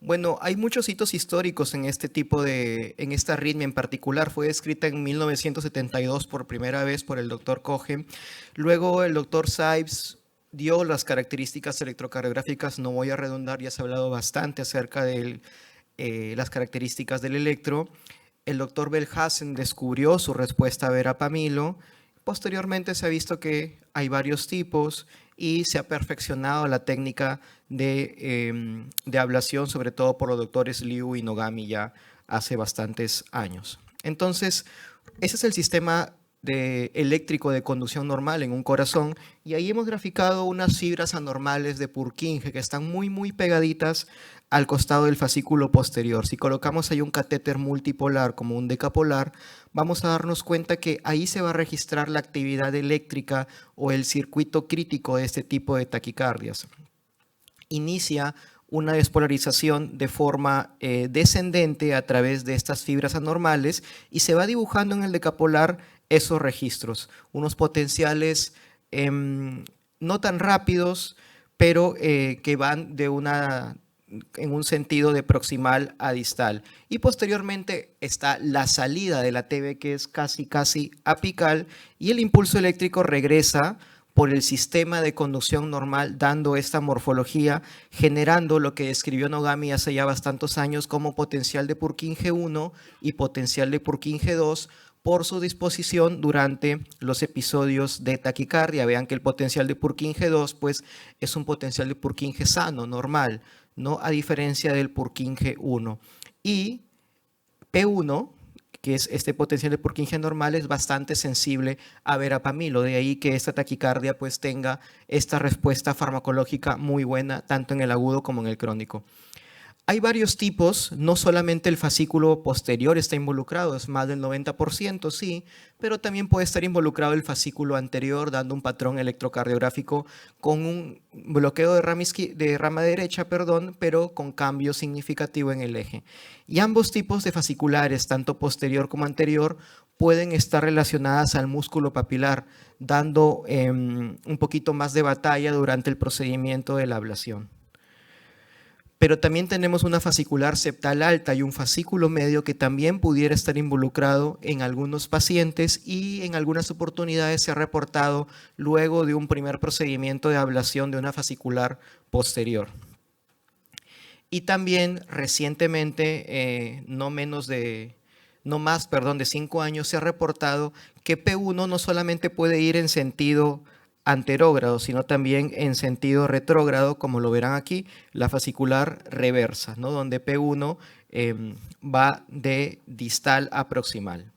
Bueno, hay muchos hitos históricos en este tipo en esta arritmia en particular. Fue descrita en 1972 por primera vez por el doctor Cohen. Luego el doctor Sipes dio las características electrocardiográficas. No voy a redundar, ya se ha hablado bastante acerca de las características del electro. El doctor Belhazen descubrió su respuesta a verapamilo. Posteriormente se ha visto que hay varios tipos y se ha perfeccionado la técnica de ablación, sobre todo por los doctores Liu y Nogami ya hace bastantes años. Entonces, ese es el sistema eléctrico de conducción normal en un corazón y ahí hemos graficado unas fibras anormales de Purkinje que están muy pegaditas al costado del fascículo posterior. Si colocamos ahí un catéter multipolar como un decapolar, vamos a darnos cuenta que ahí se va a registrar la actividad eléctrica o el circuito crítico de este tipo de taquicardias. Inicia una despolarización de forma descendente a través de estas fibras anormales y se va dibujando en el decapolar esos registros, unos potenciales no tan rápidos, pero que van en un sentido de proximal a distal. Y posteriormente está la salida de la TV, que es casi apical, y el impulso eléctrico regresa por el sistema de conducción normal, dando esta morfología, generando lo que describió Nogami hace ya bastantes años como potencial de Purkinje 1 y potencial de Purkinje 2 por su disposición durante los episodios de taquicardia. Vean que el potencial de Purkinje 2 pues, es un potencial de Purkinje sano, normal, ¿no? A diferencia del Purkinje 1. Y P1, que es este potencial de Purkinje normal, es bastante sensible a verapamilo. De ahí que esta taquicardia pues tenga esta respuesta farmacológica muy buena, tanto en el agudo como en el crónico. Hay varios tipos, no solamente el fascículo posterior está involucrado, es más del 90%, sí, pero también puede estar involucrado el fascículo anterior, dando un patrón electrocardiográfico con un bloqueo de rama derecha, pero con cambio significativo en el eje. Y ambos tipos de fasciculares, tanto posterior como anterior, pueden estar relacionadas al músculo papilar, dando un poquito más de batalla durante el procedimiento de la ablación. Pero también tenemos una fascicular septal alta y un fascículo medio que también pudiera estar involucrado en algunos pacientes y en algunas oportunidades se ha reportado luego de un primer procedimiento de ablación de una fascicular posterior. Y también recientemente, no más de 5 años, se ha reportado que P1 no solamente puede ir en sentido anterógrado, sino también en sentido retrógrado, como lo verán aquí, la fascicular reversa, ¿no? Donde P1 va de distal a proximal.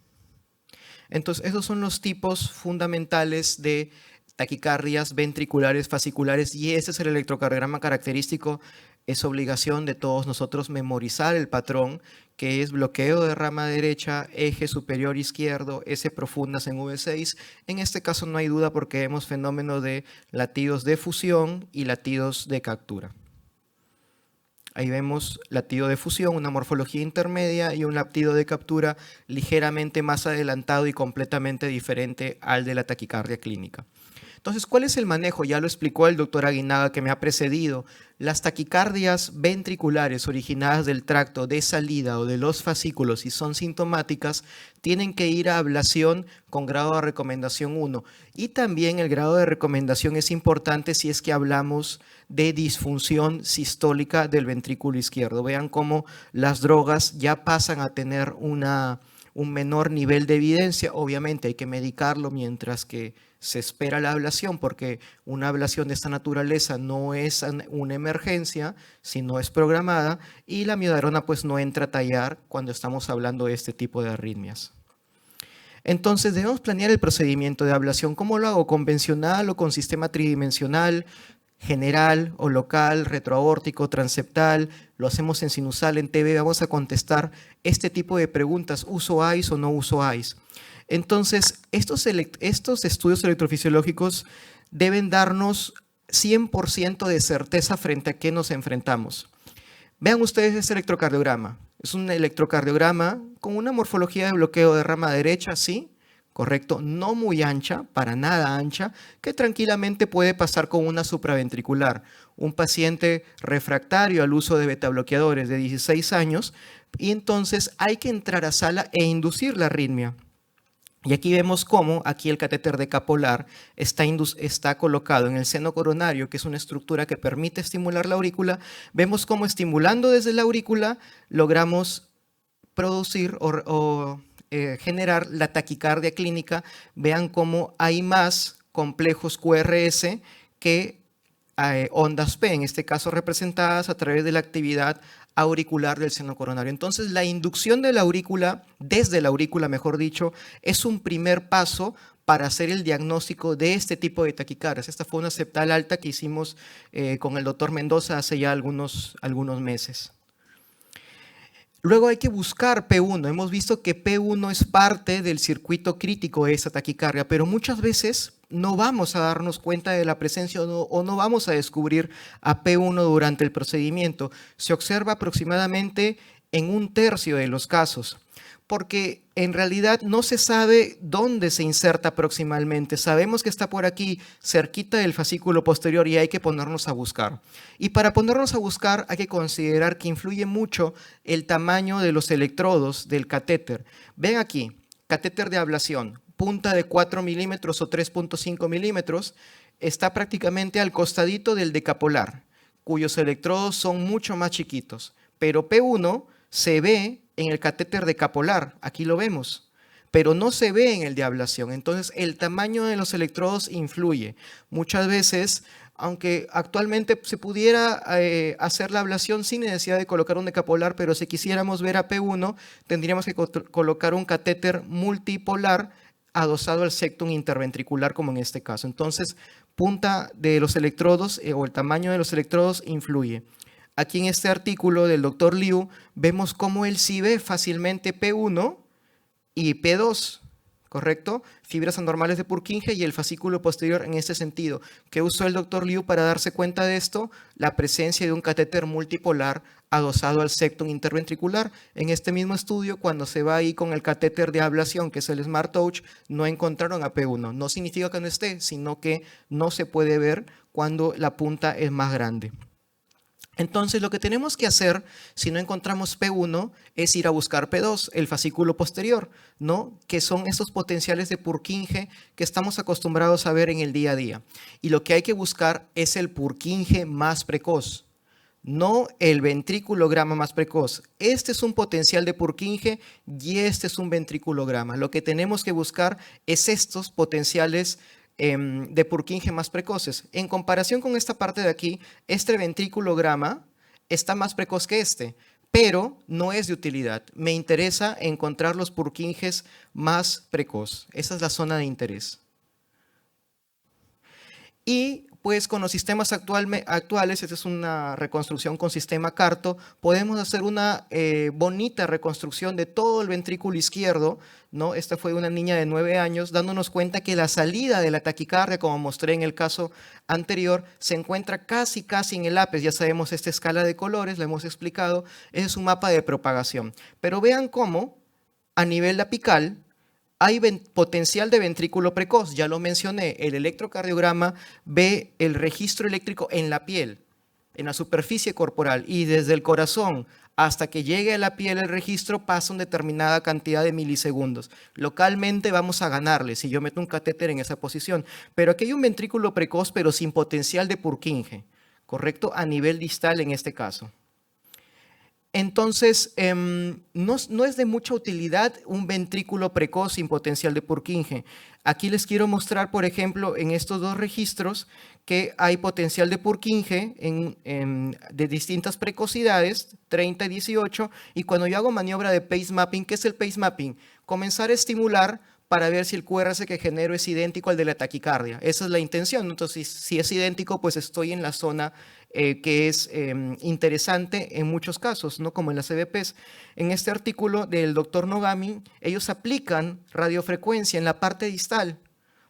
Entonces, esos son los tipos fundamentales de taquicardias ventriculares fasciculares y ese es el electrocardiograma característico. Es obligación de todos nosotros memorizar el patrón, que es bloqueo de rama derecha, eje superior izquierdo, S profundas en V6. En este caso no hay duda porque vemos fenómeno de latidos de fusión y latidos de captura. Ahí vemos latido de fusión, una morfología intermedia y un latido de captura ligeramente más adelantado y completamente diferente al de la taquicardia clínica. Entonces, ¿cuál es el manejo? Ya lo explicó el doctor Aguinaga que me ha precedido. Las taquicardias ventriculares originadas del tracto de salida o de los fascículos y son sintomáticas, tienen que ir a ablación con grado de recomendación 1. Y también el grado de recomendación es importante si es que hablamos de disfunción sistólica del ventrículo izquierdo. Vean cómo las drogas ya pasan a tener un menor nivel de evidencia. Obviamente hay que medicarlo mientras que se espera la ablación, porque una ablación de esta naturaleza no es una emergencia, sino es programada, y la miodarona pues no entra a tallar cuando estamos hablando de este tipo de arritmias. Entonces debemos planear el procedimiento de ablación. ¿Cómo lo hago? ¿Convencional o con sistema tridimensional? ¿General o local? ¿Retroaórtico? ¿Transeptal? ¿Lo hacemos en sinusal, en TV? Vamos a contestar este tipo de preguntas. ¿Uso ICE o no uso ICE? Entonces, estos estudios electrofisiológicos deben darnos 100% de certeza frente a qué nos enfrentamos. Vean ustedes este electrocardiograma. Es un electrocardiograma con una morfología de bloqueo de rama derecha, sí, ¿correcto? No muy ancha, para nada ancha, que tranquilamente puede pasar con una supraventricular. Un paciente refractario al uso de betabloqueadores de 16 años, y entonces hay que entrar a sala e inducir la arritmia. Y aquí vemos cómo aquí el catéter decapolar está colocado en el seno coronario, que es una estructura que permite estimular la aurícula. Vemos cómo estimulando desde la aurícula logramos producir o generar la taquicardia clínica. Vean cómo hay más complejos QRS que ondas P, en este caso representadas a través de la actividad auricular del seno coronario. Entonces, la inducción de la aurícula, desde la aurícula, mejor dicho, es un primer paso para hacer el diagnóstico de este tipo de taquicardias. Esta fue una septal alta que hicimos con el doctor Mendoza hace ya algunos meses. Luego hay que buscar P1. Hemos visto que P1 es parte del circuito crítico de esta taquicardia, pero muchas veces no vamos a darnos cuenta de la presencia o no vamos a descubrir a P1 durante el procedimiento. Se observa aproximadamente en 1/3 de los casos, porque en realidad no se sabe dónde se inserta proximalmente. Sabemos que está por aquí, cerquita del fascículo posterior, y hay que ponernos a buscar. Y para ponernos a buscar hay que considerar que influye mucho el tamaño de los electrodos del catéter. Ven aquí, catéter de ablación, punta de 4 milímetros o 3.5 milímetros, está prácticamente al costadito del decapolar, cuyos electrodos son mucho más chiquitos. Pero P1 se ve en el catéter decapolar, aquí lo vemos, pero no se ve en el de ablación. Entonces, el tamaño de los electrodos influye. Muchas veces, aunque actualmente se pudiera hacer la ablación sin necesidad de colocar un decapolar, pero si quisiéramos ver a P1, tendríamos que colocar un catéter multipolar adosado al septum interventricular, como en este caso. Entonces, punta de los electrodos o el tamaño de los electrodos influye. Aquí en este artículo del doctor Liu vemos cómo él sí ve fácilmente P1 y P2, ¿correcto? Fibras anormales de Purkinje y el fascículo posterior en este sentido. ¿Qué usó el doctor Liu para darse cuenta de esto? La presencia de un catéter multipolar adosado al septum interventricular. En este mismo estudio, cuando se va ahí con el catéter de ablación, que es el Smart Touch, no encontraron a P1. No significa que no esté, sino que no se puede ver cuando la punta es más grande. Entonces, lo que tenemos que hacer, si no encontramos P1, es ir a buscar P2, el fascículo posterior, ¿no? Que son esos potenciales de Purkinje que estamos acostumbrados a ver en el día a día. Y lo que hay que buscar es el Purkinje más precoz, no el ventrículograma más precoz. Este es un potencial de Purkinje y este es un ventriculograma. Lo que tenemos que buscar es estos potenciales de Purkinje más precoces. En comparación con esta parte de aquí, este ventriculograma está más precoz que este, pero no es de utilidad. Me interesa encontrar los Purkinjes más precoz. Esa es la zona de interés. Y pues con los sistemas actuales, esta es una reconstrucción con sistema Carto, podemos hacer una bonita reconstrucción de todo el ventrículo izquierdo, ¿no? Esta fue una niña de 9 años, dándonos cuenta que la salida de la taquicardia, como mostré en el caso anterior, se encuentra casi en el ápice. Ya sabemos esta escala de colores, la hemos explicado, ese es un mapa de propagación. Pero vean cómo a nivel apical hay potencial de ventrículo precoz, ya lo mencioné, el electrocardiograma ve el registro eléctrico en la piel, en la superficie corporal, y desde el corazón hasta que llegue a la piel el registro pasa una determinada cantidad de milisegundos. Localmente vamos a ganarle si yo meto un catéter en esa posición, pero aquí hay un ventrículo precoz pero sin potencial de Purkinje, ¿correcto? A nivel distal en este caso. Entonces, no es de mucha utilidad un ventrículo precoz sin potencial de Purkinje. Aquí les quiero mostrar, por ejemplo, en estos dos registros que hay potencial de Purkinje de distintas precocidades, 30 y 18, y cuando yo hago maniobra de pace mapping, ¿qué es el pace mapping? Comenzar a estimular para ver si el QRS que genero es idéntico al de la taquicardia. Esa es la intención. Entonces, si es idéntico, pues estoy en la zona que es interesante en muchos casos, ¿no? Como en las CBPs. En este artículo del doctor Nogami, ellos aplican radiofrecuencia en la parte distal,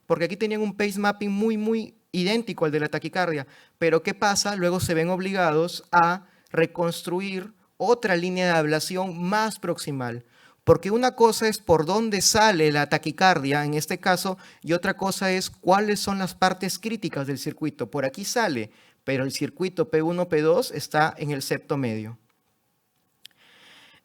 porque aquí tenían un pace mapping muy idéntico al de la taquicardia. Pero ¿qué pasa? Luego se ven obligados a reconstruir otra línea de ablación más proximal. Porque una cosa es por dónde sale la taquicardia, en este caso, y otra cosa es cuáles son las partes críticas del circuito. Por aquí sale, pero el circuito P1, P2 está en el septo medio.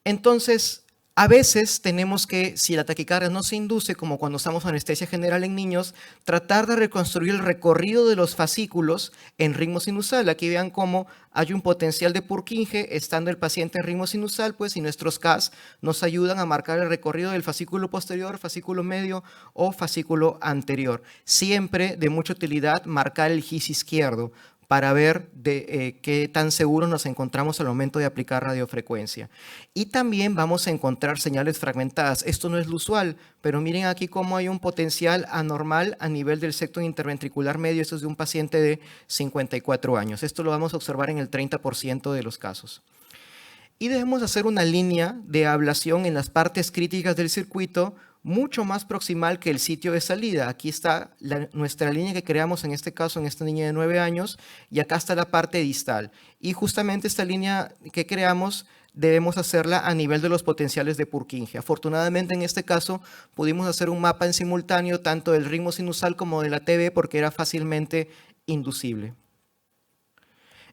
Entonces, a veces tenemos que, si la taquicardia no se induce, como cuando usamos anestesia general en niños, tratar de reconstruir el recorrido de los fascículos en ritmo sinusal. Aquí vean cómo hay un potencial de Purkinje estando el paciente en ritmo sinusal, pues, y nuestros CAS nos ayudan a marcar el recorrido del fascículo posterior, fascículo medio o fascículo anterior. Siempre de mucha utilidad marcar el GIS izquierdo para ver qué tan seguros nos encontramos al momento de aplicar radiofrecuencia. Y también vamos a encontrar señales fragmentadas. Esto no es lo usual, pero miren aquí cómo hay un potencial anormal a nivel del septo interventricular medio. Esto es de un paciente de 54 años. Esto lo vamos a observar en el 30% de los casos. Y debemos hacer una línea de ablación en las partes críticas del circuito mucho más proximal que el sitio de salida. Aquí está nuestra línea que creamos en este caso en esta niña de 9 años y acá está la parte distal. Y justamente esta línea que creamos debemos hacerla a nivel de los potenciales de Purkinje. Afortunadamente en este caso pudimos hacer un mapa en simultáneo tanto del ritmo sinusal como de la TV porque era fácilmente inducible.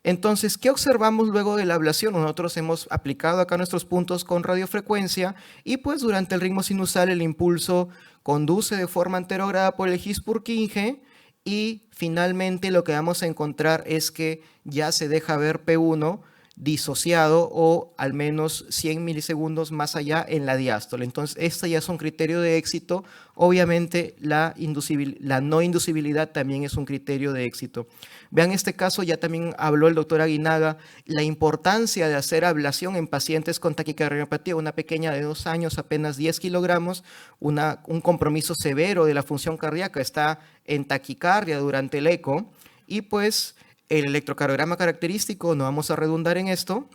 Entonces, ¿qué observamos luego de la ablación? Nosotros hemos aplicado acá nuestros puntos con radiofrecuencia y pues durante el ritmo sinusal el impulso conduce de forma anterograda por el GIS Purkinje y finalmente lo que vamos a encontrar es que ya se deja ver P1 disociado o al menos 100 milisegundos más allá en la diástole. Entonces, este ya es un criterio de éxito. Obviamente, la no inducibilidad también es un criterio de éxito. Vean este caso, ya también habló el doctor Aguinaga, la importancia de hacer ablación en pacientes con taquicardiopatía, una pequeña de 2 años, apenas 10 kilogramos, un compromiso severo de la función cardíaca, está en taquicardia durante el eco y pues el electrocardiograma característico, no vamos a redundar en esto,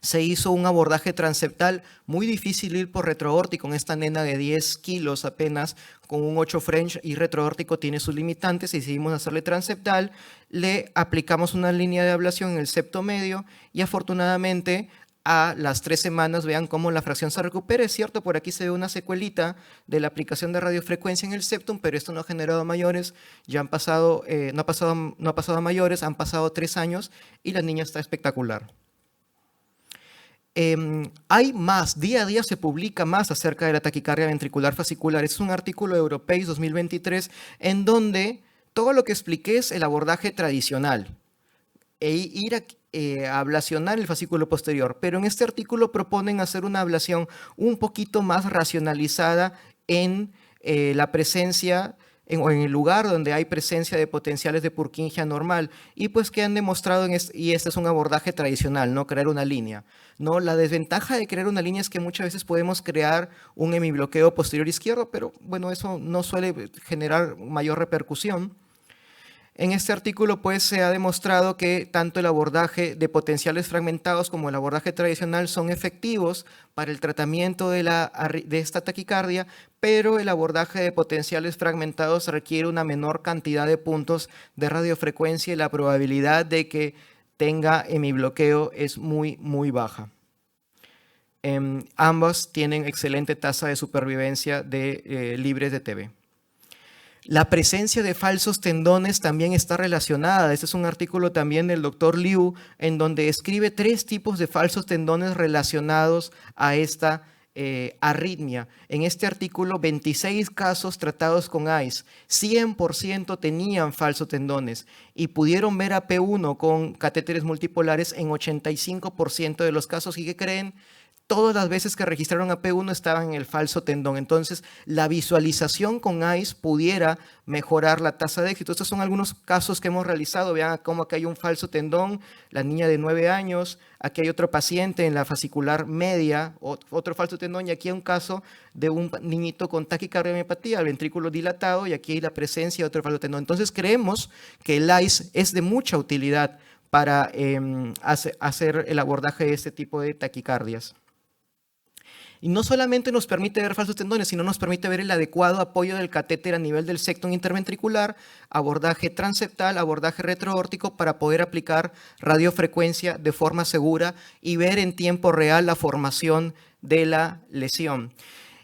se hizo un abordaje transeptal muy difícil ir por retroórtico con esta nena de 10 kilos apenas, con un 8 French y retroórtico tiene sus limitantes y decidimos hacerle transeptal, le aplicamos una línea de ablación en el septo medio y afortunadamente a las 3 semanas vean cómo la fracción se recupera. Es cierto, por aquí se ve una secuelita de la aplicación de radiofrecuencia en el septum, pero esto no ha generado mayores, ya han pasado, no ha pasado a mayores, han pasado 3 años y la niña está espectacular. Hay más, día a día se publica más acerca de la taquicardia ventricular fascicular. Es un artículo de Europeis 2023 en donde todo lo que expliqué es el abordaje tradicional e ir a ablacionar el fascículo posterior, pero en este artículo proponen hacer una ablación un poquito más racionalizada en la presencia o en el lugar donde hay presencia de potenciales de Purkinje anormal y pues que han demostrado, y este es un abordaje tradicional, no crear una línea. No, la desventaja de crear una línea es que muchas veces podemos crear un hemibloqueo posterior izquierdo, pero bueno, eso no suele generar mayor repercusión. En este artículo pues se ha demostrado que tanto el abordaje de potenciales fragmentados como el abordaje tradicional son efectivos para el tratamiento de esta taquicardia, pero el abordaje de potenciales fragmentados requiere una menor cantidad de puntos de radiofrecuencia y la probabilidad de que tenga hemibloqueo es muy, muy baja. Ambos tienen excelente tasa de supervivencia libres de TB. La presencia de falsos tendones también está relacionada. Este es un artículo también del doctor Liu, en donde escribe 3 tipos de falsos tendones relacionados a esta arritmia. En este artículo, 26 casos tratados con ICE, 100% tenían falsos tendones y pudieron ver a P1 con catéteres multipolares en 85% de los casos. ¿Y qué creen? Todas las veces que registraron a P1 estaban en el falso tendón. Entonces, la visualización con ICE pudiera mejorar la tasa de éxito. Estos son algunos casos que hemos realizado. Vean cómo aquí hay un falso tendón, la niña de 9 años. Aquí hay otro paciente en la fascicular media, otro falso tendón. Y aquí hay un caso de un niñito con taquicardiopatía, el ventrículo dilatado. Y aquí hay la presencia de otro falso tendón. Entonces, creemos que el ICE es de mucha utilidad para hacer el abordaje de este tipo de taquicardias. Y no solamente nos permite ver falsos tendones, sino nos permite ver el adecuado apoyo del catéter a nivel del septum interventricular, abordaje transeptal, abordaje retroórtico para poder aplicar radiofrecuencia de forma segura y ver en tiempo real la formación de la lesión.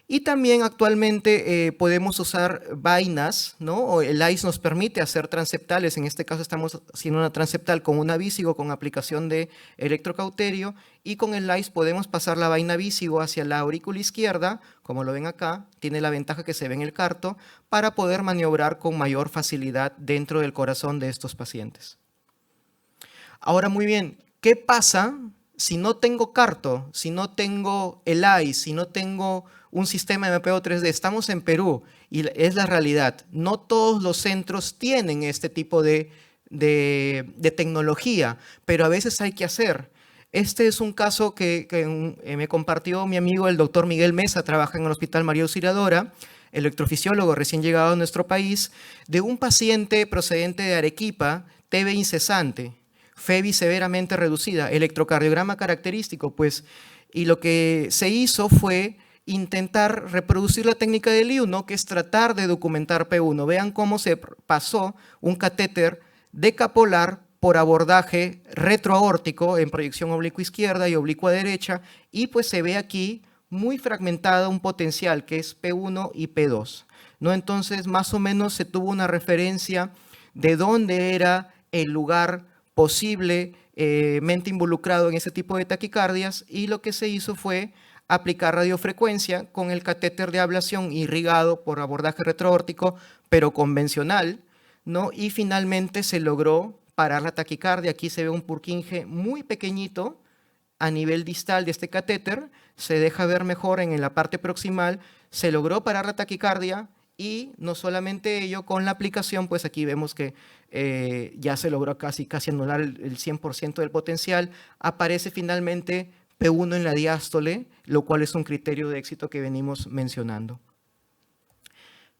Y también actualmente podemos usar vainas, ¿no? O el ICE nos permite hacer transeptales. En este caso estamos haciendo una transeptal con una Visigo con aplicación de electrocauterio, y con el ICE podemos pasar la vaina Visigo hacia la aurícula izquierda, como lo ven acá, tiene la ventaja que se ve en el carto, para poder maniobrar con mayor facilidad dentro del corazón de estos pacientes. Ahora, muy bien, ¿qué pasa si no tengo carto, si no tengo el ICE, si no tengo un sistema MPO 3D? Estamos en Perú y es la realidad. No todos los centros tienen este tipo de tecnología, pero a veces hay que hacer. Este es un caso que me compartió mi amigo el doctor Miguel Mesa, trabaja en el Hospital María Auxiliadora, electrofisiólogo recién llegado a nuestro país, de un paciente procedente de Arequipa, TB incesante, FEBI severamente reducida, electrocardiograma característico, pues, y lo que se hizo fue intentar reproducir la técnica de Liu, ¿no? Que es tratar de documentar P1. Vean cómo se pasó un catéter decapolar por abordaje retroaórtico en proyección oblicua izquierda y oblicua derecha, y pues se ve aquí muy fragmentado un potencial que es P1 y P2, ¿no? Entonces, más o menos se tuvo una referencia de dónde era el lugar posiblemente involucrado en ese tipo de taquicardias, y lo que se hizo fue aplicar radiofrecuencia con el catéter de ablación irrigado por abordaje retroaórtico, pero convencional, ¿no? Y finalmente se logró parar la taquicardia. Aquí se ve un Purkinje muy pequeñito a nivel distal de este catéter, se deja ver mejor en la parte proximal, se logró parar la taquicardia. Y no solamente ello, con la aplicación, pues aquí vemos que ya se logró casi anular el 100% del potencial. Aparece finalmente P1 en la diástole, lo cual es un criterio de éxito que venimos mencionando.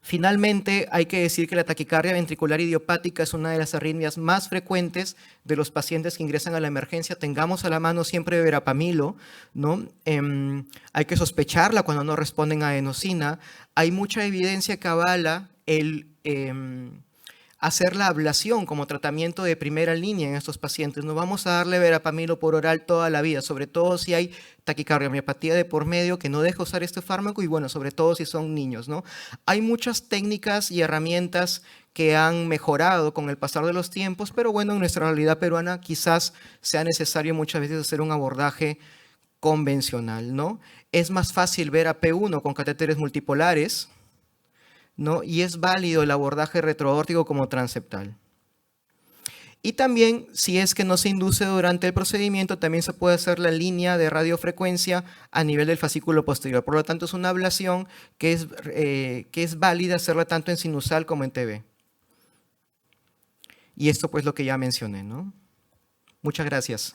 Finalmente, hay que decir que la taquicardia ventricular idiopática es una de las arritmias más frecuentes de los pacientes que ingresan a la emergencia. Tengamos a la mano siempre verapamilo, ¿no? Hay que sospecharla cuando no responden a adenosina. Hay mucha evidencia que avala el hacer la ablación como tratamiento de primera línea en estos pacientes. No vamos a darle verapamilo por oral toda la vida, sobre todo si hay taquicardiomopatía de por medio que no deja usar este fármaco, y bueno, sobre todo si son niños, ¿no? Hay muchas técnicas y herramientas que han mejorado con el pasar de los tiempos, pero bueno, en nuestra realidad peruana quizás sea necesario muchas veces hacer un abordaje convencional, ¿no? Es más fácil ver a P1 con catéteres multipolares, ¿no? Y es válido el abordaje retroaórtico como transeptal. Y también, si es que no se induce durante el procedimiento, también se puede hacer la línea de radiofrecuencia a nivel del fascículo posterior. Por lo tanto, es una ablación que es válida hacerla tanto en sinusal como en TB. Y esto pues lo que ya mencioné, ¿no? Muchas gracias.